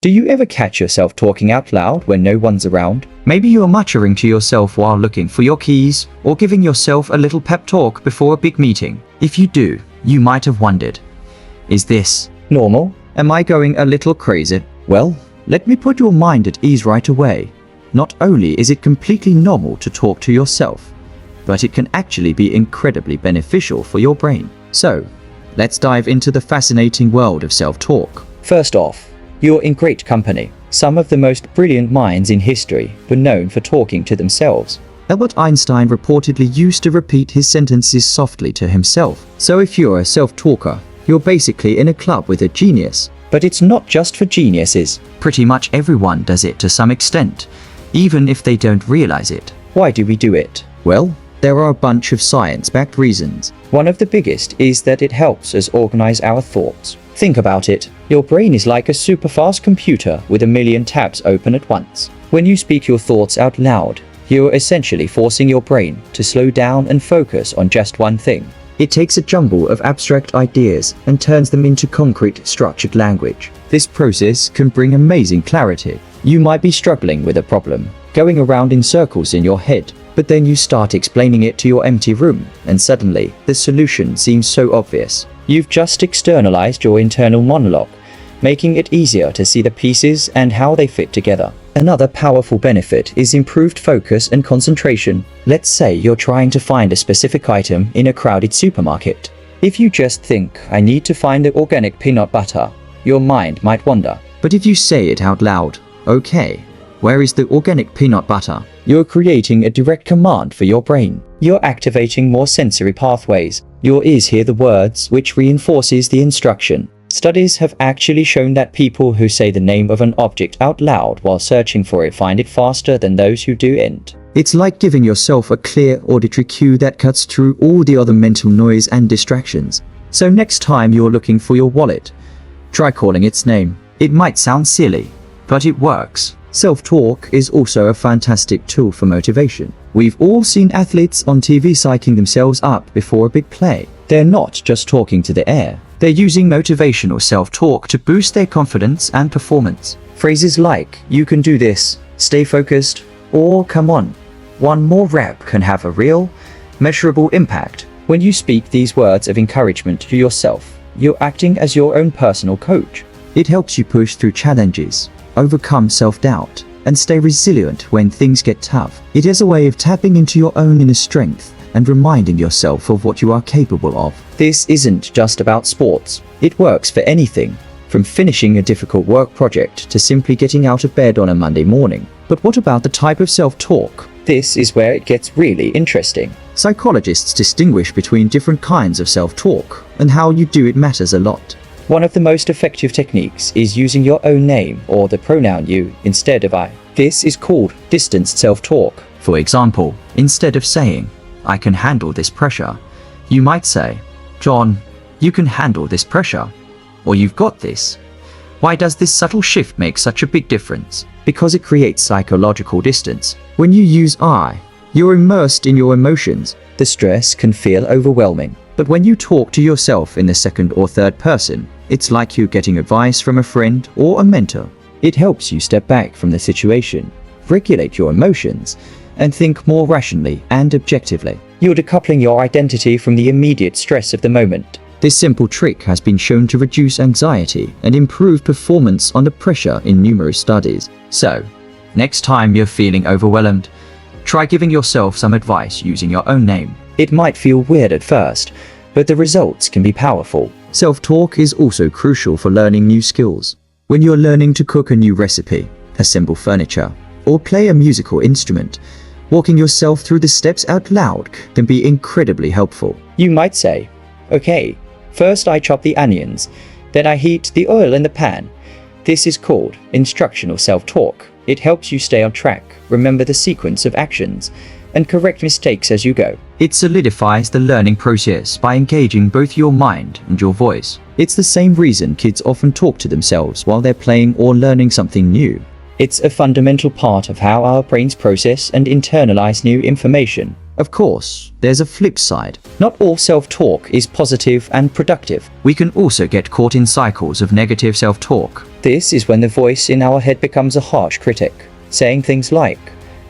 Do you ever catch yourself talking out loud when no one's around? Maybe you're muttering to yourself while looking for your keys, or giving yourself a little pep talk before a big meeting. If you do, you might have wondered, is this normal? Am I going a little crazy? Well, let me put your mind at ease right away. Not only is it completely normal to talk to yourself, but it can actually be incredibly beneficial for your brain. So, let's dive into the fascinating world of self-talk. First off, you're in great company. Some of the most brilliant minds in history were known for talking to themselves. Albert Einstein reportedly used to repeat his sentences softly to himself. So if you're a self-talker, you're basically in a club with a genius. But it's not just for geniuses. Pretty much everyone does it to some extent, even if they don't realize it. Why do we do it? Well, there are a bunch of science-backed reasons. One of the biggest is that it helps us organize our thoughts. Think about it. Your brain is like a super fast computer with a million tabs open at once. When you speak your thoughts out loud, you're essentially forcing your brain to slow down and focus on just one thing. It takes a jumble of abstract ideas and turns them into concrete, structured language. This process can bring amazing clarity. You might be struggling with a problem, going around in circles in your head, but then you start explaining it to your empty room, and suddenly, the solution seems so obvious. You've just externalized your internal monologue, making it easier to see the pieces and how they fit together. Another powerful benefit is improved focus and concentration. Let's say you're trying to find a specific item in a crowded supermarket. If you just think, I need to find the organic peanut butter, your mind might wander. But if you say it out loud, okay, where is the organic peanut butter? You're creating a direct command for your brain. You're activating more sensory pathways. Your ears hear the words, which reinforces the instruction. Studies have actually shown that people who say the name of an object out loud while searching for it find it faster than those who don't. It's like giving yourself a clear auditory cue that cuts through all the other mental noise and distractions. So next time you're looking for your wallet, try calling its name. It might sound silly, but it works. Self-talk is also a fantastic tool for motivation. We've all seen athletes on TV psyching themselves up before a big play. They're not just talking to the air. They're using motivational self-talk to boost their confidence and performance. Phrases like, you can do this, stay focused, or come on, one more rep can have a real, measurable impact. When you speak these words of encouragement to yourself, you're acting as your own personal coach. It helps you push through challenges, overcome self-doubt, and stay resilient when things get tough. It is a way of tapping into your own inner strength and reminding yourself of what you are capable of. This isn't just about sports. It works for anything, from finishing a difficult work project to simply getting out of bed on a Monday morning. But what about the type of self-talk? This is where it gets really interesting. Psychologists distinguish between different kinds of self-talk, and how you do it matters a lot. One of the most effective techniques is using your own name or the pronoun you instead of I. This is called distanced self-talk. For example, instead of saying, I can handle this pressure, you might say, John, you can handle this pressure, or you've got this. Why does this subtle shift make such a big difference? Because it creates psychological distance. When you use I, you're immersed in your emotions. The stress can feel overwhelming. But when you talk to yourself in the second or third person, it's like you're getting advice from a friend or a mentor. It helps you step back from the situation, regulate your emotions, and think more rationally and objectively. You're decoupling your identity from the immediate stress of the moment. This simple trick has been shown to reduce anxiety and improve performance under pressure in numerous studies. So, next time you're feeling overwhelmed, try giving yourself some advice using your own name. It might feel weird at first, but the results can be powerful. Self-talk is also crucial for learning new skills. When you're learning to cook a new recipe, assemble furniture, or play a musical instrument, walking yourself through the steps out loud can be incredibly helpful. You might say, okay, first I chop the onions, then I heat the oil in the pan. This is called instructional self-talk. It helps you stay on track, remember the sequence of actions, and correct mistakes as you go. It solidifies the learning process by engaging both your mind and your voice. It's the same reason kids often talk to themselves while they're playing or learning something new. It's a fundamental part of how our brains process and internalize new information. Of course, there's a flip side. Not all self-talk is positive and productive. We can also get caught in cycles of negative self-talk. This is when the voice in our head becomes a harsh critic, saying things like,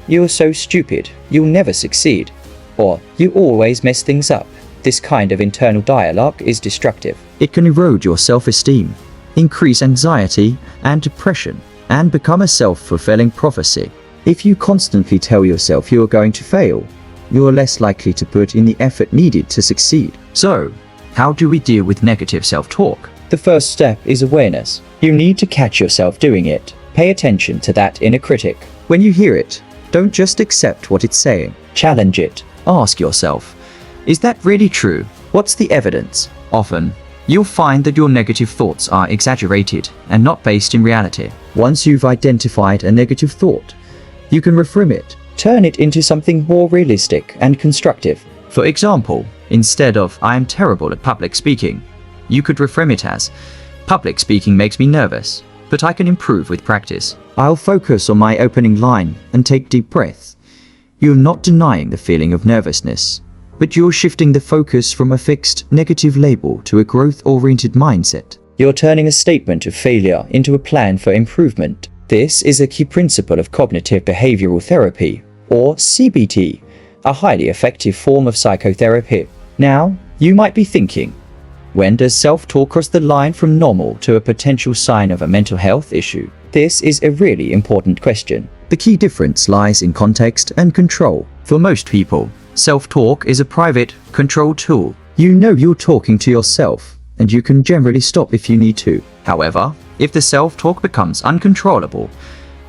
"You're so stupid, you'll never succeed," or "You always mess things up." This kind of internal dialogue is destructive. It can erode your self-esteem, increase anxiety and depression, and become a self-fulfilling prophecy. If you constantly tell yourself you are going to fail, you are less likely to put in the effort needed to succeed. So, how do we deal with negative self-talk? The first step is awareness. You need to catch yourself doing it. Pay attention to that inner critic. When you hear it, don't just accept what it's saying. Challenge it. Ask yourself, is that really true? What's the evidence? Often, you'll find that your negative thoughts are exaggerated and not based in reality. Once you've identified a negative thought, you can reframe it. Turn it into something more realistic and constructive. For example, instead of "I am terrible at public speaking," you could reframe it as, "Public speaking makes me nervous, but I can improve with practice. I'll focus on my opening line and take deep breaths." You're not denying the feeling of nervousness, but you're shifting the focus from a fixed negative label to a growth-oriented mindset. You're turning a statement of failure into a plan for improvement. This is a key principle of cognitive behavioral therapy, or CBT, a highly effective form of psychotherapy. Now, you might be thinking, when does self-talk cross the line from normal to a potential sign of a mental health issue? This is a really important question. The key difference lies in context and control. For most people, self-talk is a private, controlled tool. You know you're talking to yourself, and you can generally stop if you need to. However, if the self-talk becomes uncontrollable,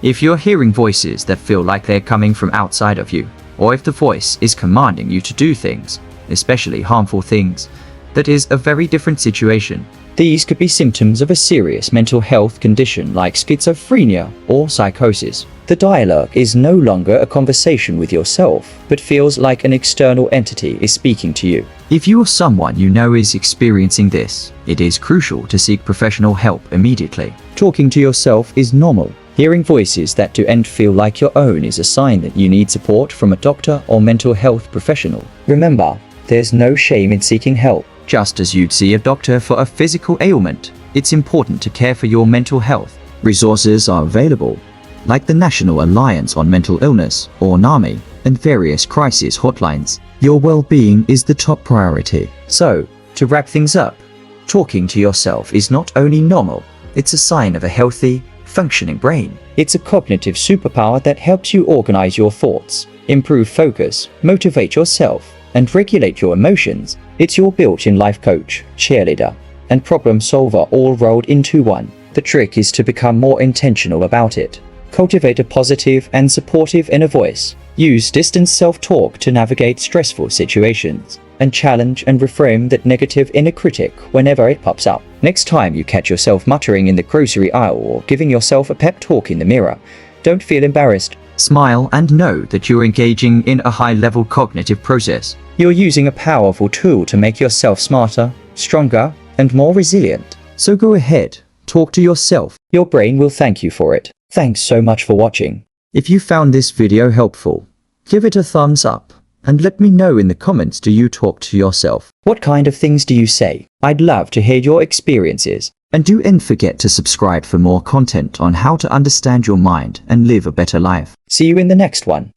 if you're hearing voices that feel like they're coming from outside of you, or if the voice is commanding you to do things, especially harmful things, that is a very different situation. These could be symptoms of a serious mental health condition like schizophrenia or psychosis. The dialogue is no longer a conversation with yourself, but feels like an external entity is speaking to you. If you or someone you know is experiencing this, it is crucial to seek professional help immediately. Talking to yourself is normal. Hearing voices that do and feel like your own is a sign that you need support from a doctor or mental health professional. Remember, there's no shame in seeking help. Just as you'd see a doctor for a physical ailment, it's important to care for your mental health. Resources are available, like the National Alliance on Mental Illness, or NAMI, and various crisis hotlines. Your well-being is the top priority. So, to wrap things up, talking to yourself is not only normal, it's a sign of a healthy, functioning brain. It's a cognitive superpower that helps you organize your thoughts, improve focus, motivate yourself, and regulate your emotions. It's your built-in life coach, cheerleader, and problem solver all rolled into one. The trick is to become more intentional about it. Cultivate a positive and supportive inner voice. Use distant self-talk to navigate stressful situations, and challenge and reframe that negative inner critic whenever it pops up. Next time you catch yourself muttering in the grocery aisle or giving yourself a pep talk in the mirror, don't feel embarrassed. Smile and know that you're engaging in a high-level cognitive process. You're using a powerful tool to make yourself smarter, stronger, and more resilient. So go ahead, talk to yourself. Your brain will thank you for it. Thanks so much for watching. If you found this video helpful, give it a thumbs up, and let me know in the comments, do you talk to yourself? What kind of things do you say? I'd love to hear your experiences. And don't forget to subscribe for more content on how to understand your mind and live a better life. See you in the next one.